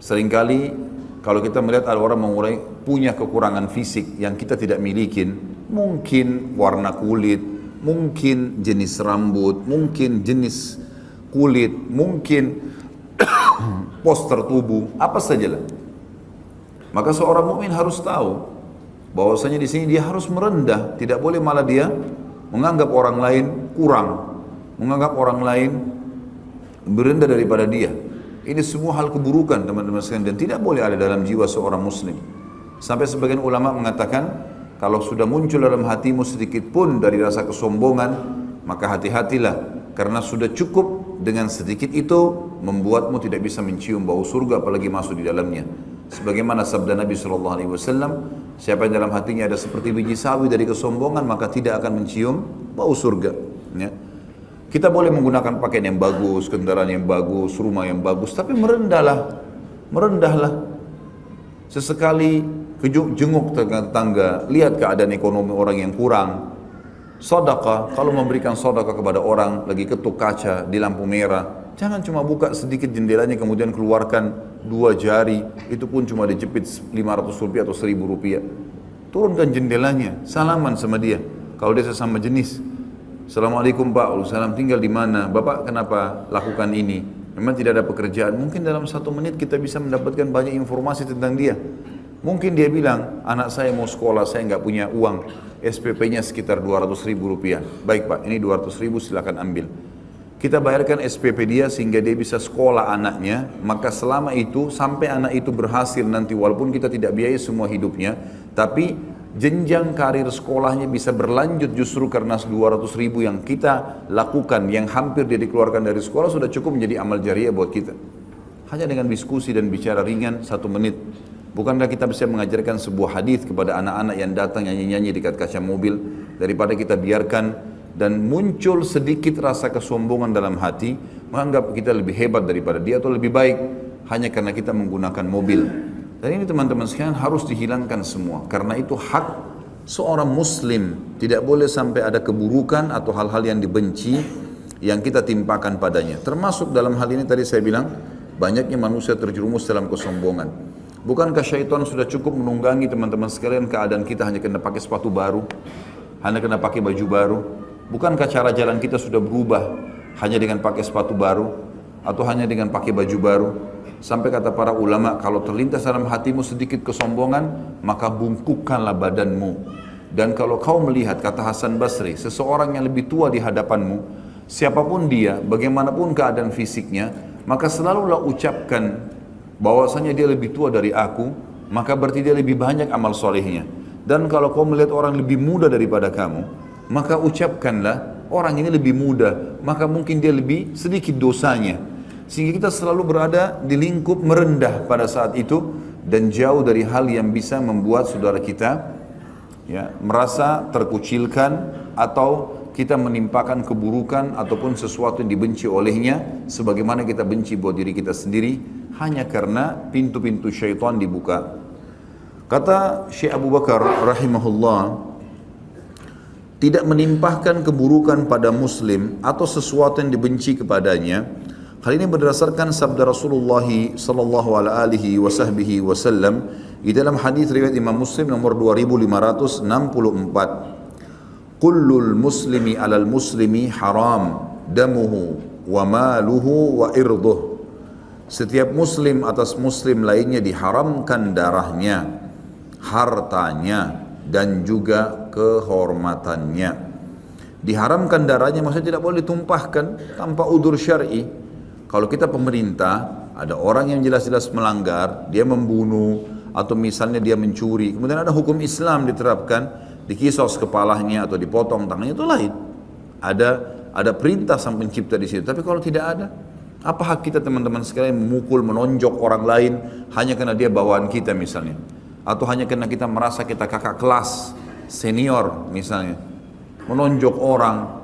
Seringkali kalau kita melihat ada orang mengurangi punya kekurangan fisik yang kita tidak milikin, mungkin warna kulit, mungkin jenis rambut, mungkin jenis kulit, mungkin poster tubuh, apa sajalah. Maka seorang mukmin harus tahu bahwasanya di sini dia harus merendah, tidak boleh malah dia menganggap orang lain kurang, menganggap orang lain berendah daripada dia. Ini semua hal keburukan teman-teman sekalian dan tidak boleh ada dalam jiwa seorang muslim. Sampai sebagian ulama mengatakan kalau sudah muncul dalam hatimu sedikit pun dari rasa kesombongan, maka hati-hatilah karena sudah cukup dengan sedikit itu membuatmu tidak bisa mencium bau surga apalagi masuk di dalamnya. Sebagaimana sabda Nabi SAW, siapa yang dalam hatinya ada seperti biji sawi dari kesombongan maka tidak akan mencium bau surga. Ya. Kita boleh menggunakan pakaian yang bagus, kendaraan yang bagus, rumah yang bagus, tapi merendahlah. Sesekali jenguk tetangga, lihat keadaan ekonomi orang yang kurang. Sedekah, kalau memberikan sedekah kepada orang lagi ketuk kaca di lampu merah, jangan cuma buka sedikit jendelanya kemudian keluarkan 2 jari, itu pun cuma dijepit 500 rupiah atau 1000 rupiah. Turunkan jendelanya, salaman sama dia. Kalau dia sesama jenis, Assalamualaikum Pak, salam, tinggal di mana? Bapak kenapa lakukan ini? Memang tidak ada pekerjaan. Mungkin dalam 1 menit kita bisa mendapatkan banyak informasi tentang dia. Mungkin dia bilang, anak saya mau sekolah, saya nggak punya uang. SPP-nya sekitar 200 ribu rupiah. Baik Pak, ini 200 ribu silakan ambil. Kita bayarkan SPP dia sehingga dia bisa sekolah anaknya. Maka selama itu, sampai anak itu berhasil nanti, walaupun kita tidak biayai semua hidupnya, tapi jenjang karir sekolahnya bisa berlanjut justru karena 200 ribu yang kita lakukan, yang hampir dia dikeluarkan dari sekolah sudah cukup menjadi amal jariah buat kita. Hanya dengan diskusi dan bicara ringan 1 menit. Bukankah kita bisa mengajarkan sebuah hadis kepada anak-anak yang datang nyanyi-nyanyi dekat kaca mobil, daripada kita biarkan dan muncul sedikit rasa kesombongan dalam hati, menganggap kita lebih hebat daripada dia atau lebih baik hanya karena kita menggunakan mobil. Dan ini teman-teman sekalian harus dihilangkan semua. Karena itu hak seorang muslim. Tidak boleh sampai ada keburukan atau hal-hal yang dibenci yang kita timpakan padanya. Termasuk dalam hal ini tadi saya bilang, banyaknya manusia terjerumus dalam kesombongan. Bukankah syaitan sudah cukup menunggangi teman-teman sekalian keadaan kita hanya kena pakai sepatu baru, hanya kena pakai baju baru? Bukankah cara jalan kita sudah berubah hanya dengan pakai sepatu baru atau hanya dengan pakai baju baru? Sampai kata para ulama, kalau terlintas dalam hatimu sedikit kesombongan, maka bungkukkanlah badanmu. Dan kalau kau melihat, kata Hasan Basri, seseorang yang lebih tua di hadapanmu, siapapun dia, bagaimanapun keadaan fisiknya, maka selalulah ucapkan bahwasanya dia lebih tua dari aku, maka berarti dia lebih banyak amal solehnya. Dan kalau kau melihat orang lebih muda daripada kamu, maka ucapkanlah orang ini lebih muda, maka mungkin dia lebih sedikit dosanya. Sehingga kita selalu berada di lingkup merendah pada saat itu dan jauh dari hal yang bisa membuat saudara kita ya, merasa terkucilkan atau kita menimpakan keburukan ataupun sesuatu yang dibenci olehnya sebagaimana kita benci buat diri kita sendiri hanya karena pintu-pintu syaitan dibuka. Kata Syekh Abu Bakar rahimahullah, tidak menimpahkan keburukan pada muslim atau sesuatu yang dibenci kepadanya. Hal ini berdasarkan sabda Rasulullah sallallahu alaihi wasallam di dalam hadis riwayat Imam Muslim nomor 2564. Kullul muslimi 'alal muslimi haram damuhu wa maluhu wa irduh. Setiap muslim atas muslim lainnya diharamkan darahnya, hartanya dan juga kehormatannya. Diharamkan darahnya maksudnya tidak boleh ditumpahkan tanpa udzur syar'i. Kalau kita pemerintah, ada orang yang jelas-jelas melanggar, dia membunuh atau misalnya dia mencuri, kemudian ada hukum Islam diterapkan, dikisos kepalanya atau dipotong tangannya, itu lain. Ada perintah sang pencipta di situ. Tapi kalau tidak ada, apa hak kita teman-teman sekalian memukul, menonjok orang lain hanya karena dia bawaan kita misalnya, atau hanya karena kita merasa kita kakak kelas, senior misalnya, menonjok orang.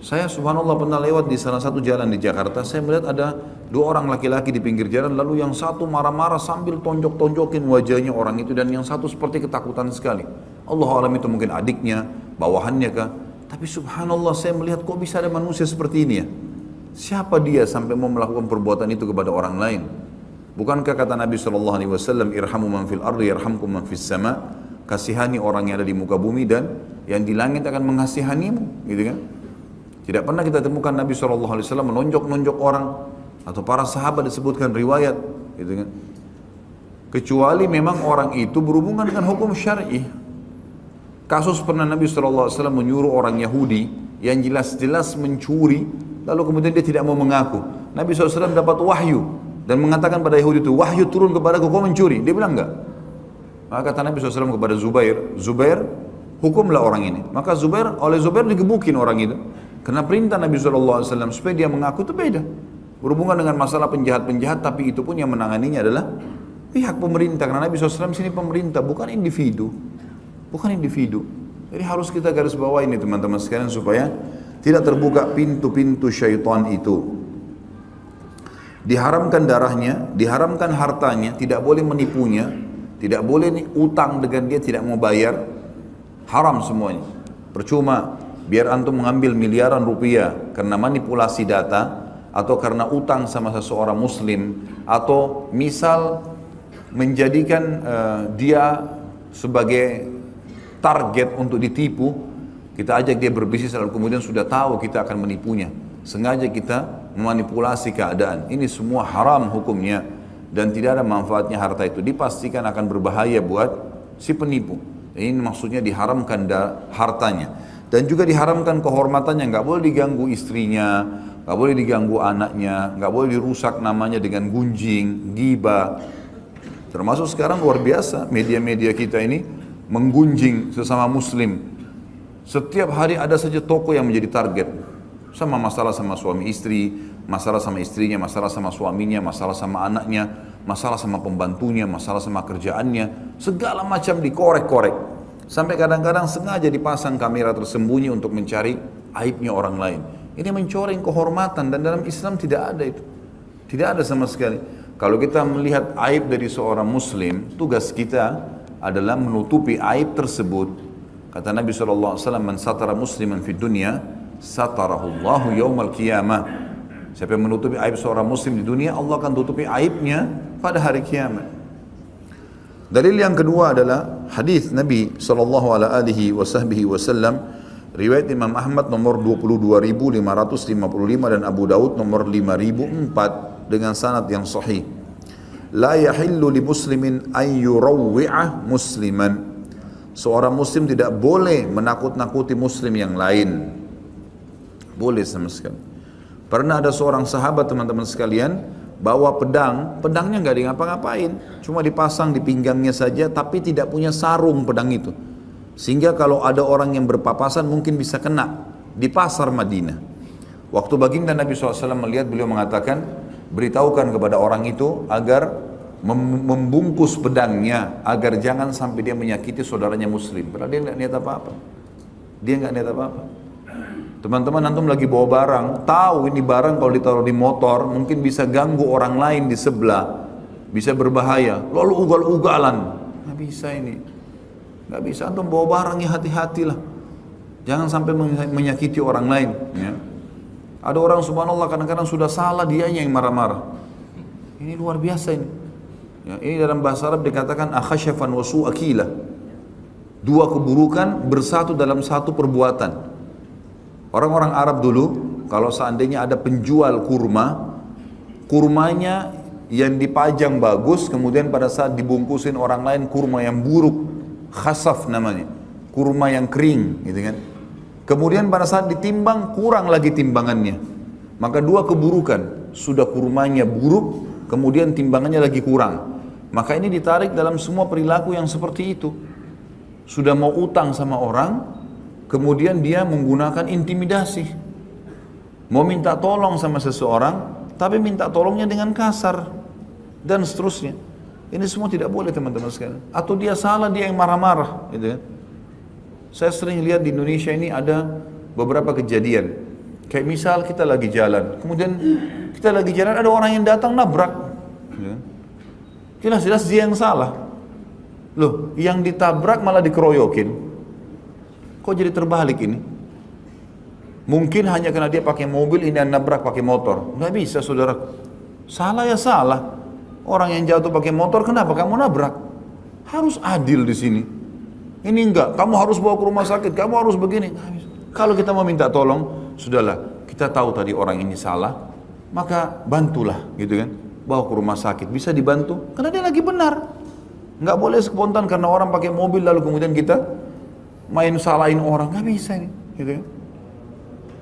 Saya subhanallah pernah lewat di salah satu jalan di Jakarta, saya melihat ada 2 orang laki-laki di pinggir jalan, lalu yang satu marah-marah sambil tonjok-tonjokin wajahnya orang itu, dan yang satu seperti ketakutan sekali. Allah alam itu mungkin adiknya, bawahannya kah? Tapi subhanallah saya melihat kok bisa ada manusia seperti ini ya? Siapa dia sampai mau melakukan perbuatan itu kepada orang lain? Bukankah kata Nabi SAW, irhamu man fil ardi yarhamkum man fis sama, kasihani orang yang ada di muka bumi dan yang di langit akan mengasihanimu, gitu kan? Tidak pernah kita temukan Nabi SAW menonjok-nonjok orang atau para sahabat disebutkan riwayat, gitu kan? Kecuali memang orang itu berhubungan dengan hukum syar'i. Kasus pernah Nabi SAW menyuruh orang Yahudi yang jelas-jelas mencuri, lalu kemudian dia tidak mau mengaku. Nabi SAW dapat wahyu dan mengatakan pada Yahudi itu, wahyu turun kepadaku, kau mencuri. Dia bilang enggak. Maka kata Nabi SAW kepada Zubair, Zubair, hukumlah orang ini. Maka oleh Zubair digebukin orang itu. Karena perintah Nabi SAW supaya dia mengaku itu beda. Berhubungan dengan masalah penjahat-penjahat, tapi itu pun yang menanganinya adalah pihak pemerintah. Karena Nabi SAW sini pemerintah, bukan individu. Bukan individu. Jadi harus kita garis bawah ini teman-teman sekalian supaya tidak terbuka pintu-pintu syaitan itu. Diharamkan darahnya, diharamkan hartanya, tidak boleh menipunya, tidak boleh utang dengan dia tidak mau bayar, haram semuanya. Percuma, biar antum mengambil miliaran rupiah karena manipulasi data, atau karena utang sama seseorang muslim, atau misal menjadikan dia sebagai target untuk ditipu, kita ajak dia berbisnis lalu kemudian sudah tahu kita akan menipunya. Sengaja kita memanipulasi keadaan. Ini semua haram hukumnya dan tidak ada manfaatnya harta itu. Dipastikan akan berbahaya buat si penipu. Ini maksudnya diharamkan hartanya. Dan juga diharamkan kehormatannya. Nggak boleh diganggu istrinya, nggak boleh diganggu anaknya, nggak boleh dirusak namanya dengan gunjing, ghibah. Termasuk sekarang luar biasa media-media kita ini menggunjing sesama muslim. Setiap hari ada saja toko yang menjadi target. Sama masalah sama suami istri, masalah sama istrinya, masalah sama suaminya, masalah sama anaknya, masalah sama pembantunya, masalah sama kerjaannya, segala macam dikorek-korek. Sampai kadang-kadang sengaja dipasang kamera tersembunyi untuk mencari aibnya orang lain. Ini mencoreng kehormatan dan dalam Islam tidak ada itu. Tidak ada sama sekali. Kalau kita melihat aib dari seorang muslim, tugas kita adalah menutupi aib tersebut. Kata Nabi SAW, man satara musliman fid dunya, satarahullahu yaumal qiyamah. Siapa yang menutupi aib seorang muslim di dunia, Allah akan tutupi aibnya pada hari kiamat. Dalil yang kedua adalah hadis Nabi SAW, riwayat Imam Ahmad nomor 22.555 dan Abu Daud nomor 5.004 dengan sanad yang sahih. La yahillu li muslimin an yurawwi'ah musliman. Seorang muslim tidak boleh menakut-nakuti muslim yang lain. Boleh sama sekali. Pernah ada seorang sahabat teman-teman sekalian bawa pedang, pedangnya nggak ngapa-ngapain, cuma dipasang di pinggangnya saja, tapi tidak punya sarung pedang itu, sehingga kalau ada orang yang berpapasan mungkin bisa kena. Di pasar Madinah. Waktu baginda Nabi SAW melihat, beliau mengatakan, beritahukan kepada orang itu agar membungkus pedangnya agar jangan sampai dia menyakiti saudaranya muslim. Padahal dia nggak niat apa-apa. Dia nggak niat apa-apa. Teman-teman, antum lagi bawa barang, tahu ini barang kalau ditaruh di motor mungkin bisa ganggu orang lain di sebelah, bisa berbahaya, lalu ugal-ugalan. Nggak bisa ini, nggak bisa. Antum bawa barangnya hati-hatilah, jangan sampai menyakiti orang lain. Ya. Ada orang subhanallah kadang-kadang sudah salah dianya yang marah-marah. Ini luar biasa ini. Ya, ini dalam bahasa Arab dikatakan akhashafan wa su'akila. Dua keburukan bersatu dalam satu perbuatan. Orang-orang Arab dulu, kalau seandainya ada penjual kurma, kurmanya yang dipajang bagus, kemudian pada saat dibungkusin orang lain kurma yang buruk, khasaf namanya, kurma yang kering, gitu kan. Kemudian pada saat ditimbang kurang lagi timbangannya, maka dua keburukan, sudah kurmanya buruk, kemudian timbangannya lagi kurang. Maka ini ditarik dalam semua perilaku yang seperti itu. Sudah mau utang sama orang, kemudian dia menggunakan intimidasi. Mau minta tolong sama seseorang, tapi minta tolongnya dengan kasar. Dan seterusnya. Ini semua tidak boleh teman-teman sekalian. Atau dia salah, dia yang marah-marah. Gitu kan? Saya sering lihat di Indonesia ini ada beberapa kejadian. Kayak misal kita lagi jalan, kemudian kita lagi jalan ada orang yang datang nabrak. Gitu kan? Jelas-jelas dia yang salah. Loh, yang ditabrak malah dikeroyokin. Kok jadi terbalik ini? Mungkin hanya karena dia pakai mobil, ini yang nabrak pakai motor. Nggak bisa saudara. Salah ya salah. Orang yang jatuh pakai motor, kenapa kamu nabrak? Harus adil di sini. Ini enggak, kamu harus bawa ke rumah sakit, kamu harus begini. Kalau kita mau minta tolong, sudahlah, kita tahu tadi orang ini salah, maka bantulah, gitu kan. Bawa ke rumah sakit, bisa dibantu, karena dia lagi benar. Nggak boleh spontan karena orang pakai mobil lalu kemudian kita main salahin orang, nggak bisa ini, gitu kan.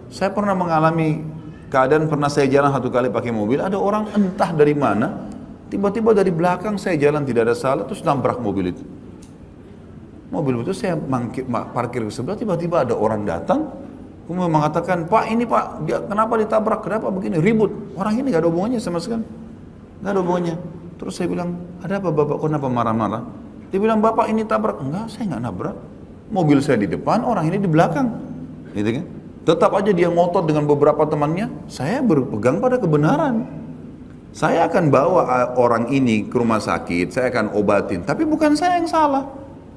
Saya pernah mengalami keadaan, pernah saya jalan satu kali pakai mobil, ada orang entah dari mana, tiba-tiba dari belakang saya jalan tidak ada salah, terus nabrak mobil itu. Mobil itu saya parkir ke sebelah, tiba-tiba ada orang datang, kemudian mengatakan, Pak ini Pak, dia, kenapa ditabrak, kenapa begini, ribut. Orang ini gak ada hubungannya sama sekali, gak ada hubungannya. Terus saya bilang, ada apa Bapak, kenapa marah-marah? Dia bilang, Bapak ini tabrak. Enggak, saya gak nabrak. Mobil saya di depan, orang ini di belakang, gitu kan. Tetap aja dia ngotot dengan beberapa temannya, saya berpegang pada kebenaran. Saya akan bawa orang ini ke rumah sakit, saya akan obatin, tapi bukan saya yang salah.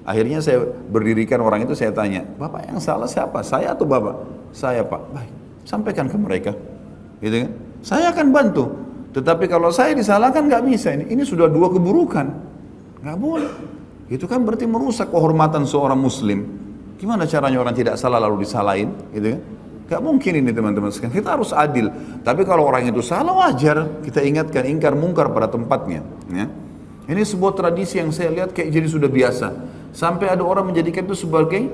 Akhirnya saya berdirikan orang itu, saya tanya, Bapak yang salah siapa? Saya atau Bapak? Saya Pak. Baik, sampaikan ke mereka, gitu kan. Saya akan bantu, tetapi kalau saya disalahkan nggak bisa, ini sudah dua keburukan, nggak boleh. Itu kan berarti merusak kehormatan seorang muslim. Gimana caranya orang tidak salah lalu disalahin, gitu kan? Gak mungkin ini teman-teman sekalian. Kita harus adil. Tapi kalau orang itu salah, wajar kita ingatkan, ingkar mungkar pada tempatnya. Ya. Ini sebuah tradisi yang saya lihat kayak jadi sudah biasa. Sampai ada orang menjadikan itu sebagai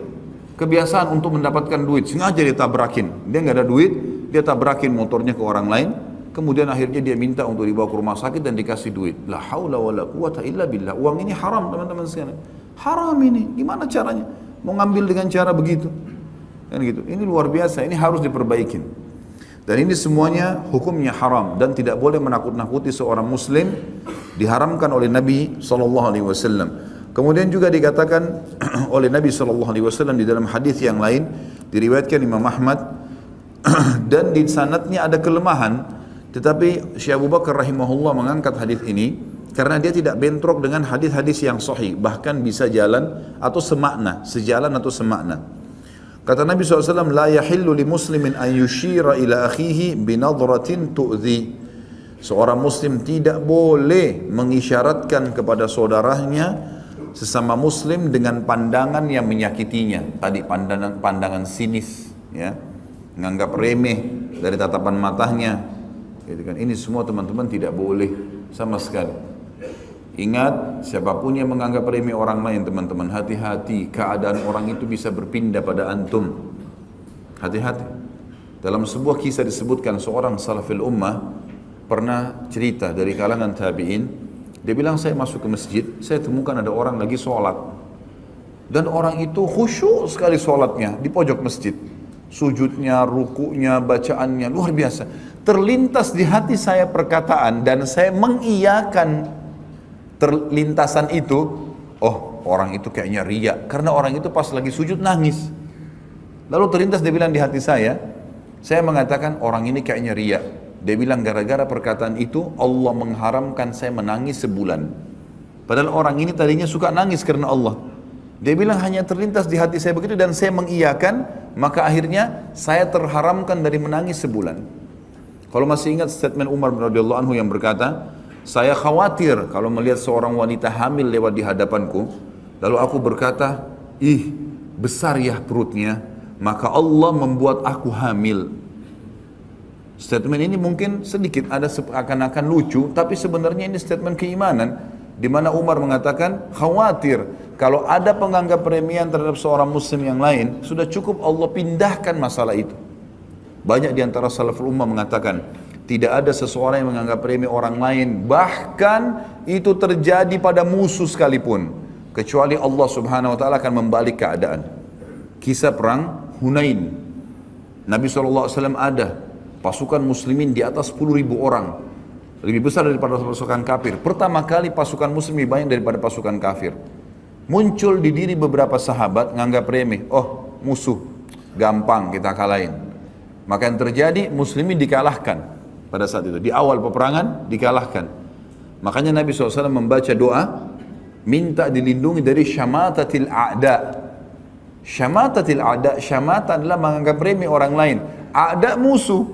kebiasaan untuk mendapatkan duit. Sengaja dia tabrakin. Dia nggak ada duit, dia tabrakin motornya ke orang lain. Kemudian akhirnya dia minta untuk dibawa ke rumah sakit dan dikasih duit. La haula wa la quwata illa billah. Uang ini haram teman-teman sekalian. Haram ini. Gimana caranya? Mau ngambil dengan cara begitu? Kan gitu. Ini luar biasa, ini harus diperbaikin. Dan ini semuanya hukumnya haram dan tidak boleh menakut-nakuti seorang muslim, diharamkan oleh Nabi SAW. Kemudian juga dikatakan oleh Nabi SAW di dalam hadis yang lain, diriwayatkan Imam Ahmad, dan di sanadnya ada kelemahan, tetapi Syekh Abu Bakar rahimahullah mengangkat hadis ini karena dia tidak bentrok dengan hadis-hadis yang sahih, bahkan bisa jalan atau semakna, sejalan atau semakna. Kata Nabi SAW, la yahillu li muslimin an yushira ila akhihi binadratin tu'zi. Seorang muslim tidak boleh mengisyaratkan kepada saudaranya sesama muslim dengan pandangan yang menyakitinya. Tadi pandangan sinis, ya, menganggap remeh dari tatapan matanya. Gitu kan. Ini semua teman-teman tidak boleh sama sekali. Ingat, siapapun yang menganggap remeh orang lain, teman-teman, hati-hati, keadaan orang itu bisa berpindah pada antum. Hati-hati. Dalam sebuah kisah disebutkan seorang salafil ummah pernah cerita dari kalangan tabi'in. Dia bilang, saya masuk ke masjid, saya temukan ada orang lagi sholat. Dan orang itu khusyuk sekali sholatnya di pojok masjid. Sujudnya, rukunya, bacaannya, luar biasa. Terlintas di hati saya perkataan dan saya mengiyakan terlintasan itu, oh orang itu kayaknya riya, karena orang itu pas lagi sujud nangis. Lalu terlintas dia bilang di hati saya mengatakan orang ini kayaknya riya. Dia bilang gara-gara perkataan itu Allah mengharamkan saya menangis sebulan. Padahal orang ini tadinya suka nangis karena Allah. Dia bilang hanya terlintas di hati saya begitu dan saya mengiyakan, maka akhirnya saya terharamkan dari menangis sebulan. Kalau masih ingat statement Umar bin radhiyallahu anhu yang berkata, saya khawatir kalau melihat seorang wanita hamil lewat di hadapanku, lalu aku berkata, ih besar ya perutnya, maka Allah membuat aku hamil. Statement ini mungkin sedikit ada seakan-akan lucu, tapi sebenarnya ini statement keimanan, di mana Umar mengatakan khawatir kalau ada penganggap remeh terhadap seorang muslim yang lain, sudah cukup Allah pindahkan masalah itu. Banyak di antara salaful ummah mengatakan, tidak ada seseorang yang menganggap remeh orang lain, bahkan itu terjadi pada musuh sekalipun, kecuali Allah Subhanahu wa taala akan membalik keadaan. Kisah perang Hunain. Nabi SAW ada pasukan muslimin di atas 10.000 orang, lebih besar daripada pasukan kafir. Pertama kali pasukan muslim lebih banyak daripada pasukan kafir. Muncul di diri beberapa sahabat nganggap remeh, oh musuh gampang kita kalahin. Maka yang terjadi, muslimin dikalahkan. Pada saat itu, di awal peperangan dikalahkan. Makanya Nabi SAW membaca doa, minta dilindungi dari syamatatil a'da. Syamatatil a'da, syamata adalah menganggap remeh orang lain. A'da musuh.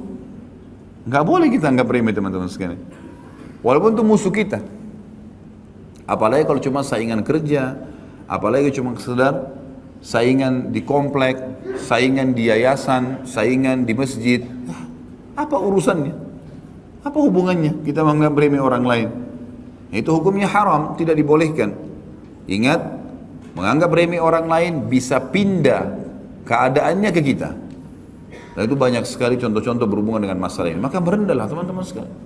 Nggak boleh kita anggap remeh teman-teman sekalian. Walaupun itu musuh kita. Apalagi kalau cuma saingan kerja, apalagi cuma sekedar saingan di komplek, saingan di yayasan, saingan di masjid. Apa urusannya? Apa hubungannya kita menganggap remeh orang lain? Itu hukumnya haram, tidak dibolehkan. Ingat, menganggap remeh orang lain bisa pindah keadaannya ke kita. Dan itu banyak sekali contoh-contoh berhubungan dengan masalah ini. Maka merendahlah teman-teman sekalian.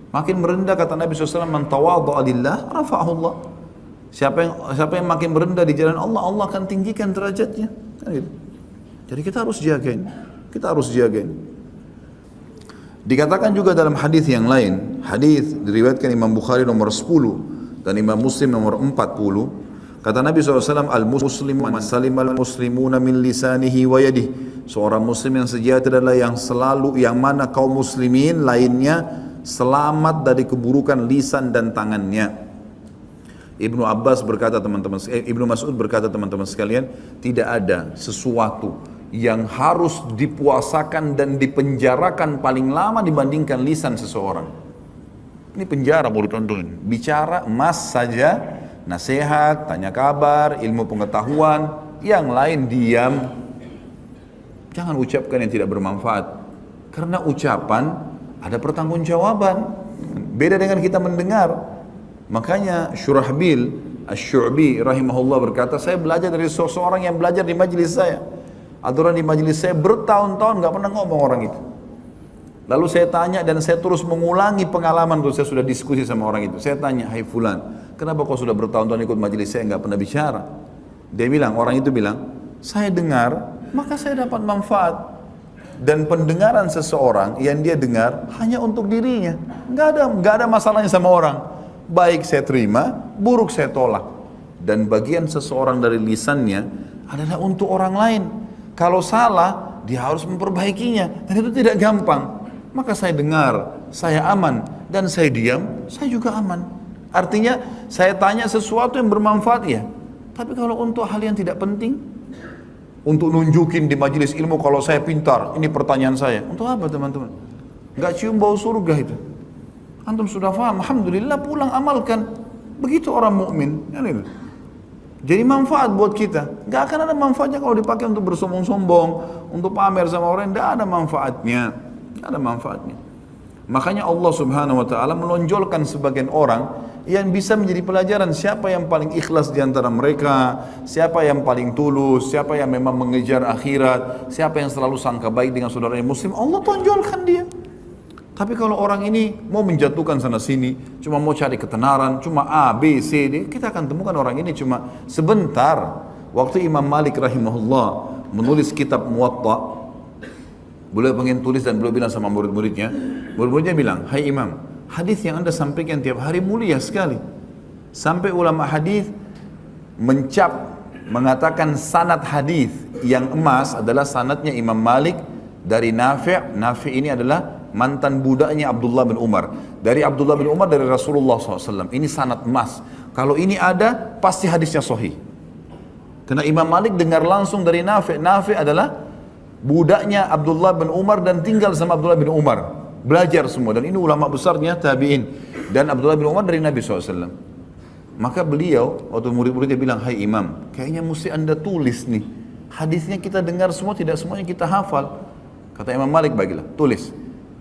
Makin merendah kata Nabi SAW, man tawadha'a lillah rafa'ahu Allah. Siapa yang makin merendah di jalan Allah, Allah akan tinggikan derajatnya. Kan gitu. Jadi kita harus jagain. Kita harus jagain. Dikatakan juga dalam hadis yang lain, hadis diriwayatkan Imam Bukhari nomor 10 dan Imam Muslim nomor 40. Kata Nabi SAW, al-muslim man salimal muslimuna min lisanihi wa yadihi. Seorang muslim yang sejati adalah yang mana kaum muslimin lainnya selamat dari keburukan lisan dan tangannya. Ibnu Abbas berkata teman-teman, Ibnu Mas'ud berkata teman-teman sekalian, tidak ada sesuatu yang harus dipuasakan dan dipenjarakan paling lama dibandingkan lisan seseorang. Ini penjara boleh tonton. Bicara emas saja, nasihat, tanya kabar, ilmu pengetahuan, yang lain diam. Jangan ucapkan yang tidak bermanfaat. Karena ucapan ada pertanggungjawaban. Beda dengan kita mendengar. Makanya Syurahbil Asy-Syu'bi rahimahullah berkata, saya belajar dari seseorang yang belajar di majelis saya. Aturan di majelis saya bertahun-tahun nggak pernah ngomong orang itu. Lalu saya tanya dan saya terus mengulangi pengalaman itu. Saya sudah diskusi sama orang itu. Saya tanya, hai fulan, kenapa kau sudah bertahun-tahun ikut majelis saya nggak pernah bicara? Dia bilang, orang itu bilang, saya dengar, maka saya dapat manfaat. Dan pendengaran seseorang yang dia dengar hanya untuk dirinya. Nggak ada masalahnya sama orang. Baik saya terima, buruk saya tolak. Dan bagian seseorang dari lisannya adalah untuk orang lain. Kalau salah, dia harus memperbaikinya. Dan itu tidak gampang. Maka saya dengar, saya aman. Dan saya diam, saya juga aman. Artinya, saya tanya sesuatu yang bermanfaat ya. Tapi kalau untuk hal yang tidak penting, untuk nunjukin di majelis ilmu kalau saya pintar, ini pertanyaan saya. Untuk apa teman-teman? Gak cium bau surga itu. Antum sudah paham, alhamdulillah pulang amalkan. Begitu orang mukmin. Jadi manfaat buat kita. Gak akan ada manfaatnya kalau dipakai untuk bersombong-sombong, untuk pamer sama orang, tidak ada manfaatnya. Tidak ada manfaatnya. Makanya Allah Subhanahu wa taala menonjolkan sebagian orang yang bisa menjadi pelajaran siapa yang paling ikhlas di antara mereka, siapa yang paling tulus, siapa yang memang mengejar akhirat, siapa yang selalu sangka baik dengan saudaranya muslim, Allah tonjolkan dia. Tapi kalau orang ini mau menjatuhkan sana sini, cuma mau cari ketenaran, cuma A, B, C, D, kita akan temukan orang ini cuma sebentar. Waktu Imam Malik rahimahullah menulis kitab Muwatta, beliau pengen tulis dan beliau bilang sama murid-muridnya, murid-muridnya bilang, hai Imam, hadis yang anda sampaikan tiap hari mulia sekali. Sampai ulama hadis mengatakan sanad hadis yang emas adalah sanadnya Imam Malik dari Nafi'. Nafi' ini adalah mantan budaknya Abdullah bin Umar. Dari Abdullah bin Umar dari Rasulullah SAW. Ini sanad emas. Kalau ini ada, pasti hadisnya sahih. Karena Imam Malik dengar langsung dari Nafi'. Nafi' adalah budaknya Abdullah bin Umar dan tinggal sama Abdullah bin Umar. Belajar semua. Dan ini ulama besarnya tabi'in. Dan Abdullah bin Umar dari Nabi SAW. Maka beliau, waktu murid-muridnya bilang, hai Imam, kayaknya mesti anda tulis nih. Hadisnya kita dengar semua, tidak semuanya kita hafal. Kata Imam Malik, bagilah, tulis.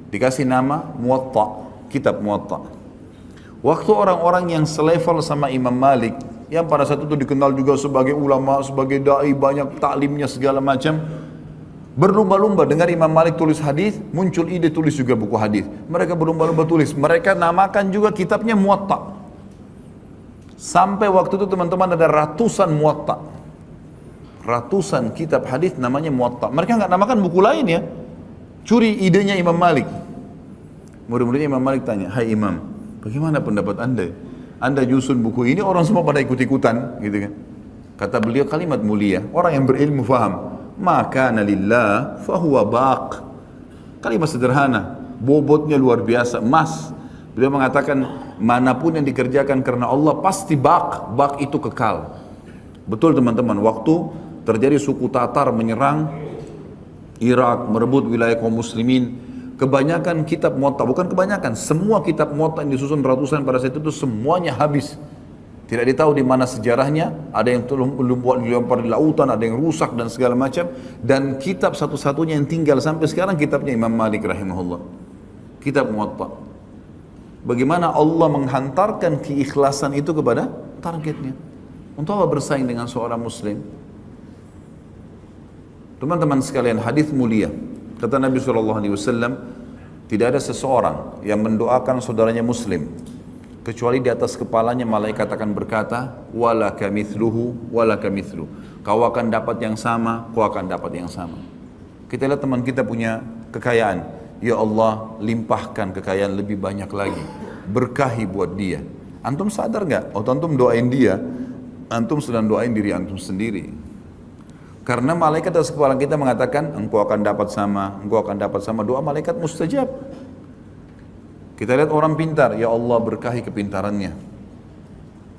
Dikasih nama Muwatta, kitab Muwatta. Waktu orang-orang yang selevel sama Imam Malik, yang pada saat itu dikenal juga sebagai ulama, sebagai da'i, banyak taklimnya segala macam, berlumba-lumba dengar Imam Malik tulis hadis, muncul ide tulis juga buku hadis. Mereka berlumba-lumba tulis, mereka namakan juga kitabnya Muwatta. Sampai waktu itu teman-teman ada ratusan Muwatta. Ratusan kitab hadis namanya Muwatta. Mereka nggak namakan buku lain ya. Curi idenya Imam Malik. Murid-muridnya Imam Malik tanya, hai Imam, bagaimana pendapat anda? Anda nyusun buku ini, orang semua pada ikut-ikutan, gitu kan? Kata beliau kalimat mulia, orang yang berilmu faham. Maka nalillah fahuwa baq. Kalimat sederhana, bobotnya luar biasa, emas. Beliau mengatakan, manapun yang dikerjakan karena Allah pasti baq. Baq itu kekal. Betul teman-teman, waktu terjadi suku Tatar menyerang Irak, merebut wilayah kaum muslimin, kebanyakan kitab Muwatta, bukan kebanyakan, semua kitab Muwatta yang disusun ratusan pada saat itu semuanya habis. Tidak ditahu di mana sejarahnya, ada yang dilempar di lautan, ada yang rusak dan segala macam. Dan kitab satu-satunya yang tinggal sampai sekarang kitabnya Imam Malik rahimahullah. Kitab Muwatta. Bagaimana Allah menghantarkan keikhlasan itu kepada targetnya. Untuk Allah bersaing dengan seorang muslim. Teman-teman sekalian, hadis mulia. Kata Nabi SAW, tidak ada seseorang yang mendoakan saudaranya muslim kecuali di atas kepalanya malaikat akan berkata, walaka mithluhu, walaka mithlu. Kau akan dapat yang sama, kau akan dapat yang sama. Kita lihat teman kita punya kekayaan. Ya Allah, limpahkan kekayaan lebih banyak lagi. Berkahi buat dia. Antum sadar nggak? Waktu antum doain dia, antum sedang doain diri antum sendiri. Karena malaikat atas kepala kita mengatakan, engkau akan dapat sama, engkau akan dapat sama. Doa malaikat mustajab. Kita lihat orang pintar, ya Allah berkahi kepintarannya.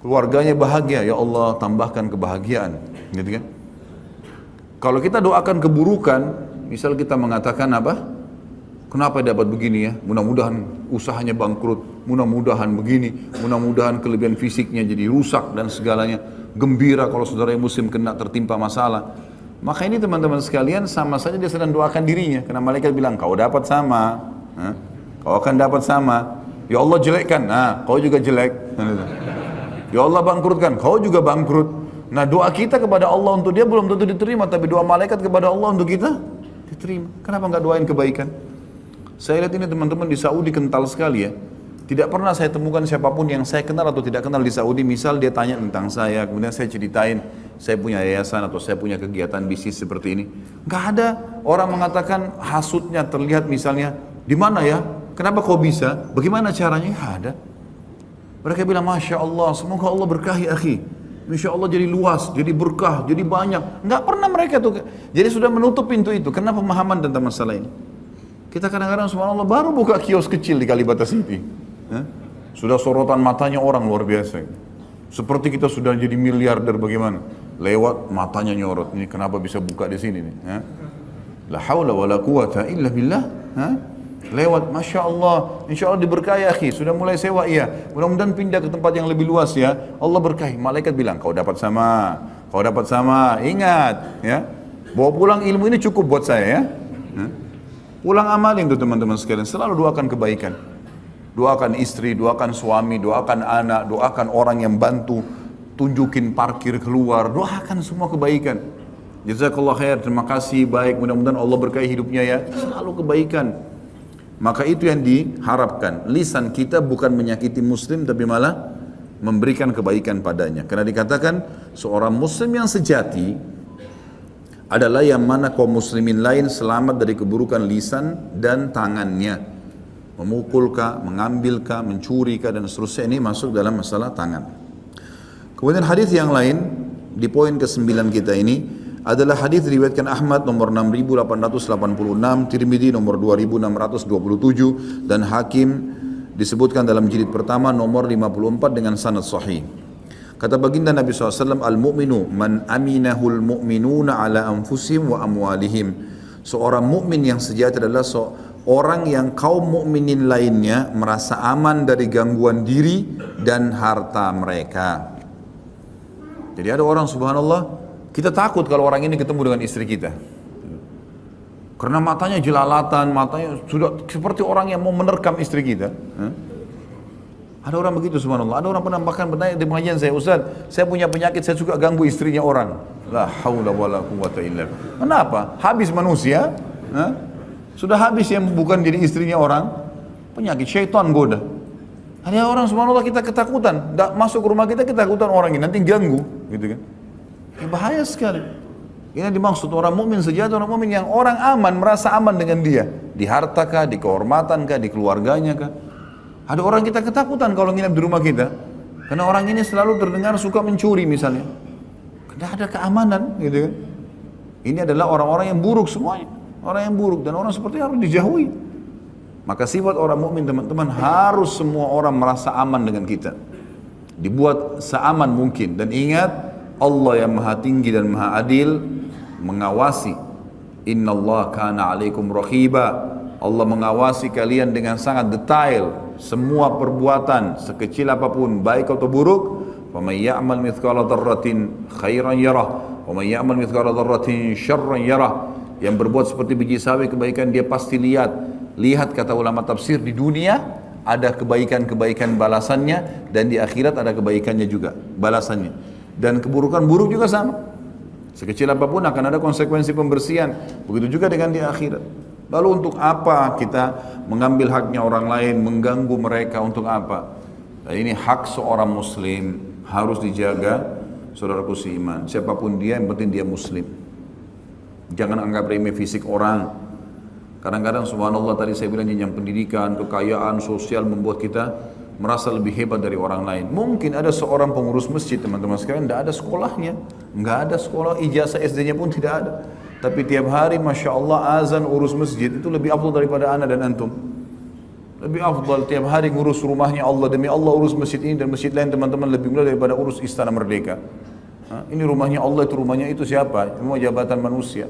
Keluarganya bahagia, ya Allah tambahkan kebahagiaan. Gitu kan? Kalau kita doakan keburukan, misal kita mengatakan apa? Kenapa dapat begini ya? Mudah-mudahan usahanya bangkrut, mudah-mudahan begini, mudah-mudahan kelebihan fisiknya jadi rusak dan segalanya. Gembira kalau saudara muslim kena tertimpa masalah. Maka ini teman-teman sekalian sama saja dia sedang doakan dirinya. Karena malaikat bilang, kau dapat sama. Kau akan dapat sama. Ya Allah jelekkan, nah kau juga jelek. Ya Allah bangkrutkan, kau juga bangkrut. Nah doa kita kepada Allah untuk dia belum tentu diterima, tapi doa malaikat kepada Allah untuk kita diterima. Kenapa nggak doain kebaikan? Saya lihat ini teman-teman di Saudi kental sekali ya. Tidak pernah saya temukan siapapun yang saya kenal atau tidak kenal di Saudi, misal dia tanya tentang saya, kemudian saya ceritain, saya punya yayasan atau saya punya kegiatan bisnis seperti ini. Nggak ada orang mengatakan hasutnya terlihat misalnya, di mana ya? Kenapa kau bisa? Bagaimana caranya? Nggak ada. Mereka bilang, Masya Allah, semoga Allah berkahi akhi. Insya Allah jadi luas, jadi berkah, jadi banyak. Nggak pernah mereka tuh. Jadi sudah menutup pintu itu. Karena pemahaman tentang masalah ini. Kita kadang-kadang subhanallah baru buka kios kecil di Kalibata City. Sudah sorotan matanya orang luar biasa. Seperti kita sudah jadi miliarder bagaimana? Lewat matanya nyorot. Ini kenapa bisa buka di sini nih? La haula wa la quwata illa billah. Lewat, Masya Allah, insya Allah diberkahi akhi, sudah mulai sewa iya, mudah-mudahan pindah ke tempat yang lebih luas ya, Allah berkahi. Malaikat bilang, kau dapat sama, ingat ya, bawa pulang ilmu ini cukup buat saya ya. Pulang amalin tuh teman-teman sekalian, selalu doakan kebaikan. Doakan istri, doakan suami, doakan anak, doakan orang yang bantu, tunjukin parkir keluar, doakan semua kebaikan. Jazakallah khair, terima kasih, baik, mudah-mudahan Allah berkahi hidupnya ya, selalu kebaikan. Maka itu yang diharapkan. Lisan kita bukan menyakiti muslim, tapi malah memberikan kebaikan padanya. Karena dikatakan seorang muslim yang sejati adalah yang mana kaum muslimin lain selamat dari keburukan lisan dan tangannya. Memukulkah, mengambilkah, mencurikah dan seterusnya, ini masuk dalam masalah tangan. Kemudian hadis yang lain di poin ke-9 kita ini adalah hadis riwayatkan Ahmad nomor 6886, Tirmidzi nomor 2627 dan Hakim disebutkan dalam jilid pertama nomor 54 dengan sanad sahih. Kata baginda Nabi SAW, al-mu'minu man aminahul mu'minuna ala anfusihim wa amwalihim. Seorang mukmin yang sejati adalah seorang yang kaum mukminin lainnya merasa aman dari gangguan diri dan harta mereka. Jadi ada orang subhanallah, kita takut kalau orang ini ketemu dengan istri kita. Karena matanya jelalatan, matanya sudah seperti orang yang mau menerkam istri kita. Ada orang begitu subhanallah. Ada orang pernah bahkan bertanya di pengajian saya, Ustaz, saya punya penyakit, saya suka ganggu istrinya orang. La haula wala quwata illa billah. Kenapa? Habis manusia, sudah habis yang bukan jadi istrinya orang, penyakit syaitan goda. Ada orang subhanallah kita ketakutan, masuk ke rumah kita ketakutan orang ini nanti ganggu, gitu kan? Bahaya sekali. Ini dimaksud orang mukmin sejati, orang mukmin yang orang aman, merasa aman dengan dia, di harta kah, di kehormatan kah, di keluarganya kah. Ada orang kita ketakutan kalau nginap di rumah kita, karena orang ini selalu terdengar suka mencuri misalnya. Tidak ada keamanan, gitu kan? Ini adalah orang-orang yang buruk semuanya, orang yang buruk dan orang seperti harus dijauhi. Maka sifat orang mukmin teman-teman harus semua orang merasa aman dengan kita, dibuat seaman mungkin. Dan ingat, Allah yang maha tinggi dan maha adil mengawasi. Innallaha kana alaikum raqiba. Allah mengawasi kalian dengan sangat detail. Semua perbuatan sekecil apapun, baik atau buruk, faman ya'mal mithqala dzarratin khairan yarah wa man ya'mal mithqala dzarratin syarran yarah. Yang berbuat seperti biji sawi kebaikan dia pasti lihat. Lihat kata ulama tafsir, di dunia ada kebaikan-kebaikan balasannya, dan di akhirat ada kebaikannya juga balasannya. Dan keburukan buruk juga sama. Sekecil apapun akan ada konsekuensi pembersihan. Begitu juga dengan di akhirat. Lalu untuk apa kita mengambil haknya orang lain, mengganggu mereka, untuk apa? Nah, ini hak seorang muslim harus dijaga, saudaraku seiman. Siapapun dia, yang penting dia muslim. Jangan anggap remeh fisik orang. Kadang-kadang subhanallah tadi saya bilang jenjang pendidikan, kekayaan, sosial membuat kita merasa lebih hebat dari orang lain. Mungkin ada seorang pengurus masjid, teman-teman sekalian, tidak ada sekolahnya, nggak ada sekolah, ijazah SD-nya pun tidak ada. Tapi tiap hari Masya Allah azan urus masjid, itu lebih afdal daripada ana dan antum. Lebih afdal tiap hari ngurus rumahnya Allah, demi Allah urus masjid ini dan masjid lain, teman-teman, lebih mudah daripada urus Istana Merdeka. Ini rumahnya Allah, itu rumahnya itu siapa? Semua jabatan manusia.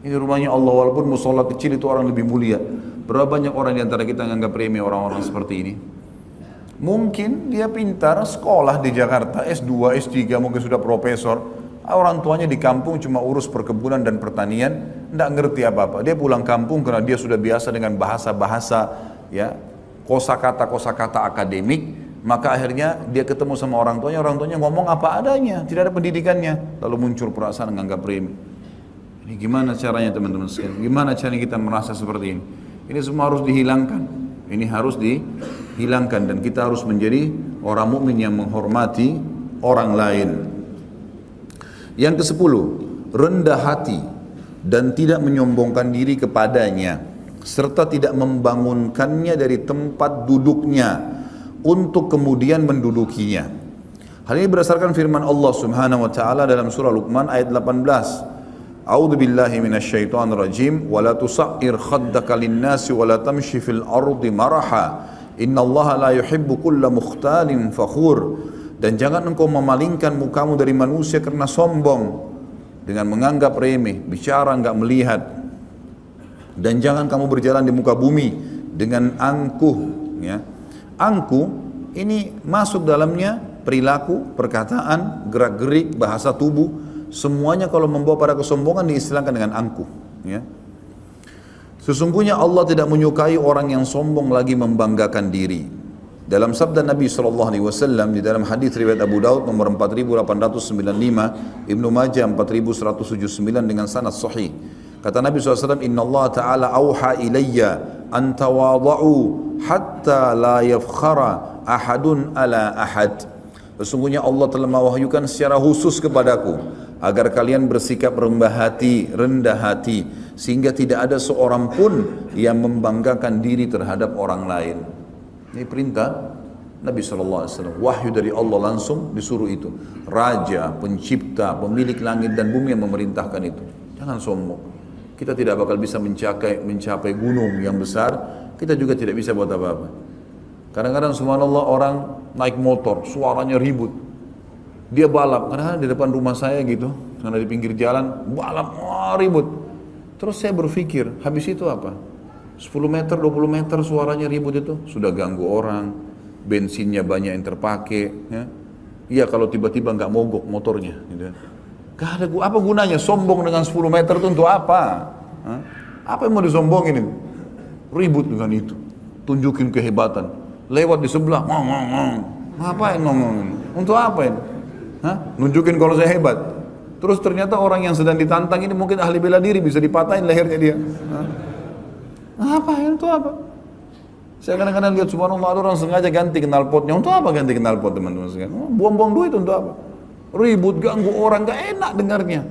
Ini rumahnya Allah, walaupun musola kecil itu orang lebih mulia. Berapa banyak orang di antara kita menganggap remeh orang-orang seperti ini? Mungkin dia pintar, sekolah di Jakarta, S2, S3, mungkin sudah profesor. Orang tuanya di kampung cuma urus perkebunan dan pertanian, tidak ngerti apa-apa. Dia pulang kampung karena dia sudah biasa dengan bahasa-bahasa, ya, kosakata akademik. Maka akhirnya dia ketemu sama orang tuanya ngomong apa adanya, tidak ada pendidikannya. Lalu muncul perasaan menganggap remeh. Ini gimana caranya teman-teman sekalian? Gimana caranya kita merasa seperti ini? Ini semua harus dihilangkan. Ini harus dihilangkan, dan kita harus menjadi orang mukmin yang menghormati orang lain. Yang ke-10, rendah hati dan tidak menyombongkan diri kepadanya, serta tidak membangunkannya dari tempat duduknya untuk kemudian mendudukinya. Hal ini berdasarkan firman Allah Subhanahu wa taala dalam surah Luqman ayat 18. A'udzu billahi minasyaitonir rajim wa la tusair khaddaka lin-nasi wa la tamshi fil ardi maraha innallaha la yuhibbu kulla mukhtalin fakhur. Dan jangan engkau memalingkan mukamu dari manusia karena sombong dengan menganggap remeh, bicara enggak melihat. Dan jangan kamu berjalan di muka bumi dengan angkuh, ya. Angkuh ini masuk dalamnya perilaku, perkataan, gerak-gerik, bahasa tubuh. Semuanya kalau membawa pada kesombongan diistilahkan dengan angkuh, ya. Sesungguhnya Allah tidak menyukai orang yang sombong lagi membanggakan diri. Dalam sabda Nabi SAW di dalam hadis riwayat Abu Daud nomor 4895, Ibnu Majah 4179 dengan sanad sahih. Kata Nabi SAW, Inna Allah Ta'ala auha ilayya an tawada'u hatta la yafkhara ahadun ala ahad. Sesungguhnya Allah telah mewahyukan secara khusus kepadaku agar kalian bersikap rendah hati sehingga tidak ada seorang pun yang membanggakan diri terhadap orang lain. Ini perintah Nabi SAW, wahyu dari Allah langsung disuruh itu. Raja, pencipta, pemilik langit dan bumi yang memerintahkan itu. Jangan sombong. Kita tidak bakal bisa mencapai gunung yang besar, kita juga tidak bisa buat apa-apa. Kadang-kadang subhanallah orang naik motor, suaranya ribut. Dia balap, kadang-kadang di depan rumah saya gitu, karena di pinggir jalan, balap, wah ribut. Terus saya berpikir, habis itu apa? 10 meter, 20 meter suaranya ribut itu, sudah ganggu orang, bensinnya banyak yang terpakai. Ya, iya kalau tiba-tiba nggak mogok motornya. Gitu. Gak ada, apa gunanya sombong dengan 10 meter itu untuk apa? Hah? Apa yang mau disombongin itu? Ribut dengan itu, tunjukin kehebatan. Lewat di sebelah, ngomong. Ngapain ngomong? Untuk apa ini? Hah? Nunjukin kalau saya hebat. Terus ternyata orang yang sedang ditantang ini mungkin ahli bela diri, bisa dipatahin lehernya dia. Ngapain itu apa? Saya kadang-kadang lihat subhanallah ada orang sengaja ganti knalpotnya. Untuk apa ganti knalpot teman-teman sekalian? Buang-buang duit untuk apa? Ribut, ganggu orang, gak enak dengarnya.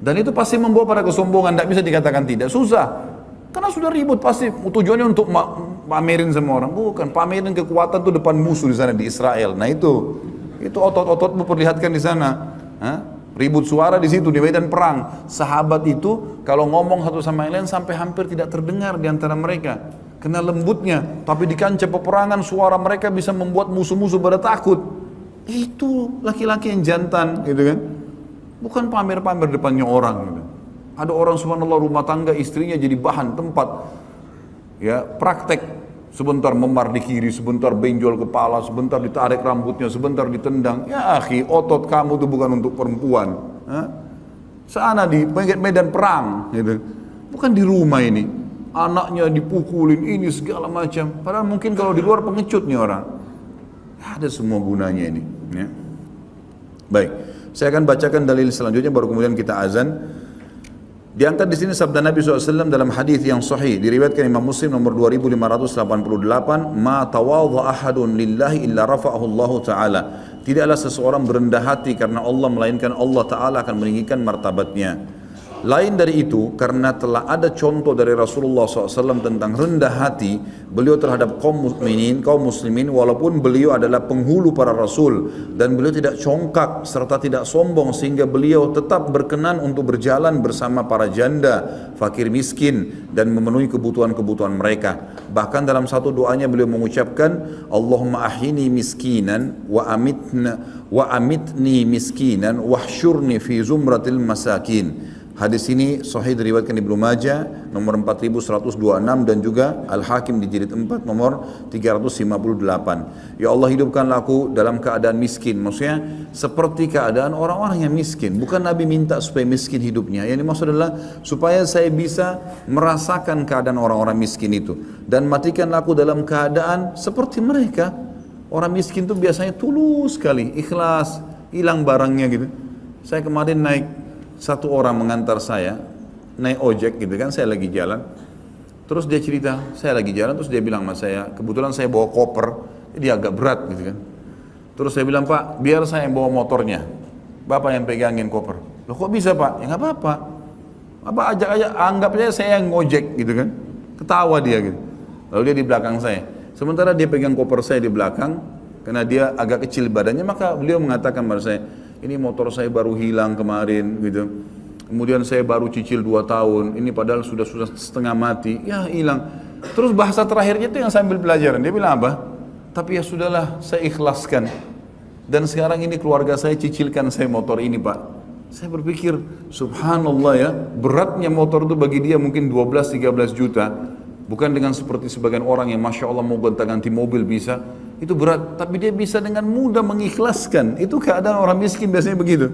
Dan itu pasti membawa pada kesombongan, tidak bisa dikatakan tidak, susah. Karena sudah ribut pasti tujuannya untuk pamerin sama orang. Bukan, pamerin kekuatan itu depan musuh di sana di Israel. Nah itu otot-otot memperlihatkan di sana. Hah? Ribut suara di situ di medan perang. Sahabat itu kalau ngomong satu sama yang lain sampai hampir tidak terdengar di antara mereka. Kena lembutnya, tapi di kancah peperangan suara mereka bisa membuat musuh-musuh pada takut. Itu laki-laki yang jantan, gitu kan? Bukan pamer-pamer depannya orang. Gitu. Ada orang subhanallah rumah tangga istrinya jadi bahan tempat ya praktek Sebentar memar di kiri, sebentar benjol kepala, sebentar ditarik rambutnya, sebentar ditendang. Ya akhi, otot kamu itu bukan untuk perempuan. Hah? Sana di medan perang, gitu. Bukan di rumah ini. Anaknya dipukulin ini segala macam. Padahal mungkin kalau di luar pengecut nih orang. Ada semua gunanya ini. Ya. Baik, saya akan bacakan dalil selanjutnya baru kemudian kita azan. Diangkat di sini sabda Nabi SAW dalam hadis yang sahih diriwayatkan Imam Muslim nomor 2588, "Ma tawadha ahadun lillahi illa rafa'ahu Allah Ta'ala." Tidaklah seseorang berendah hati karena Allah, melainkan Allah Ta'ala akan meninggikan martabatnya. Lain dari itu, karena telah ada contoh dari Rasulullah SAW tentang rendah hati beliau terhadap kaum mukminin, kaum muslimin, walaupun beliau adalah penghulu para rasul, dan beliau tidak congkak serta tidak sombong, sehingga beliau tetap berkenan untuk berjalan bersama para janda, fakir miskin, dan memenuhi kebutuhan-kebutuhan mereka. Bahkan dalam satu doanya beliau mengucapkan, Allahumma ahyini miskinan wa amitni miskinan wahsyurni fi zumratil masakin. Hadis ini sahih diriwayatkan Ibnu Majah nomor 4126 dan juga Al-Hakim di jilid 4 nomor 358. Ya Allah, hidupkanlah aku dalam keadaan miskin. Maksudnya seperti keadaan orang-orang yang miskin. Bukan Nabi minta supaya miskin hidupnya. Yang dimaksud adalah supaya saya bisa merasakan keadaan orang-orang miskin itu. Dan matikanlah aku dalam keadaan seperti mereka. Orang miskin itu biasanya tulus sekali, ikhlas, hilang barangnya gitu. Saya kemarin naik, satu orang mengantar saya naik ojek gitu kan, saya lagi jalan, terus dia cerita saya lagi jalan, terus dia bilang sama saya, kebetulan saya bawa koper, dia agak berat gitu kan, terus saya bilang, Pak biar saya yang bawa motornya, Bapak yang pegangin koper. Loh kok bisa Pak? Ya nggak apa-apa, Bapak ajak aja, anggap aja saya yang ngojek gitu kan. Ketawa dia gitu. Lalu dia di belakang saya, sementara dia pegang koper saya di belakang, karena dia agak kecil badannya, maka beliau mengatakan pada saya, ini motor saya baru hilang kemarin gitu. Kemudian saya baru cicil 2 tahun. Ini padahal sudah setengah mati. Ya hilang. Terus bahasa terakhirnya itu yang sambil pelajaran. Dia bilang apa? Tapi ya sudahlah, saya ikhlaskan. Dan sekarang ini keluarga saya cicilkan saya motor ini Pak. Saya berpikir, subhanallah ya, beratnya motor itu bagi dia mungkin 12-13 juta. Bukan dengan seperti sebagian orang yang Masya Allah mau gonta-ganti mobil bisa. Itu berat, tapi dia bisa dengan mudah mengikhlaskan. Itu keadaan orang miskin biasanya begitu.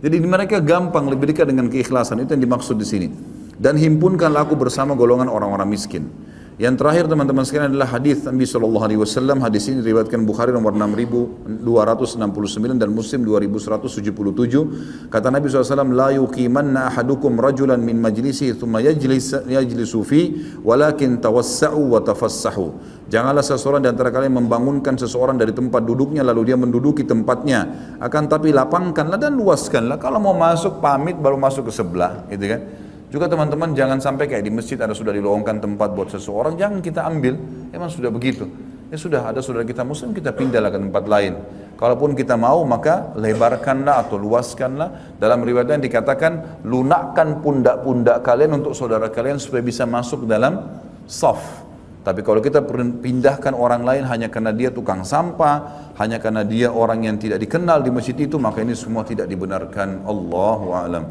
Jadi mereka gampang, lebih dekat dengan keikhlasan. Itu yang dimaksud di sini. Dan himpunkanlah aku bersama golongan orang-orang miskin. Yang terakhir teman-teman sekalian adalah hadis Nabi SAW. Hadis ini diriwayatkan Bukhari nomor 6269 dan Muslim 2177. Kata Nabi SAW, la yuqimanna ahadukum rajulan min majlisi thumma yajlisu fi walakin tawassa'u wa tafassahu. Janganlah seseorang di antara kalian membangunkan seseorang dari tempat duduknya lalu dia menduduki tempatnya, akan tapi lapangkanlah dan luaskanlah. Kalau mau masuk pamit baru masuk ke sebelah, gitu kan. Juga teman-teman jangan sampai kayak di masjid ada sudah dilowongkan tempat buat seseorang, jangan kita ambil, emang sudah begitu. Ya sudah, ada saudara kita muslim, kita pindahlah ke tempat lain. Kalaupun kita mau maka lebarkanlah atau luaskanlah. Dalam riwayat yang dikatakan lunakkan pundak-pundak kalian untuk saudara kalian supaya bisa masuk dalam saf. Tapi kalau kita pindahkan orang lain hanya karena dia tukang sampah, hanya karena dia orang yang tidak dikenal di masjid itu, maka ini semua tidak dibenarkan. Allahu a'lam.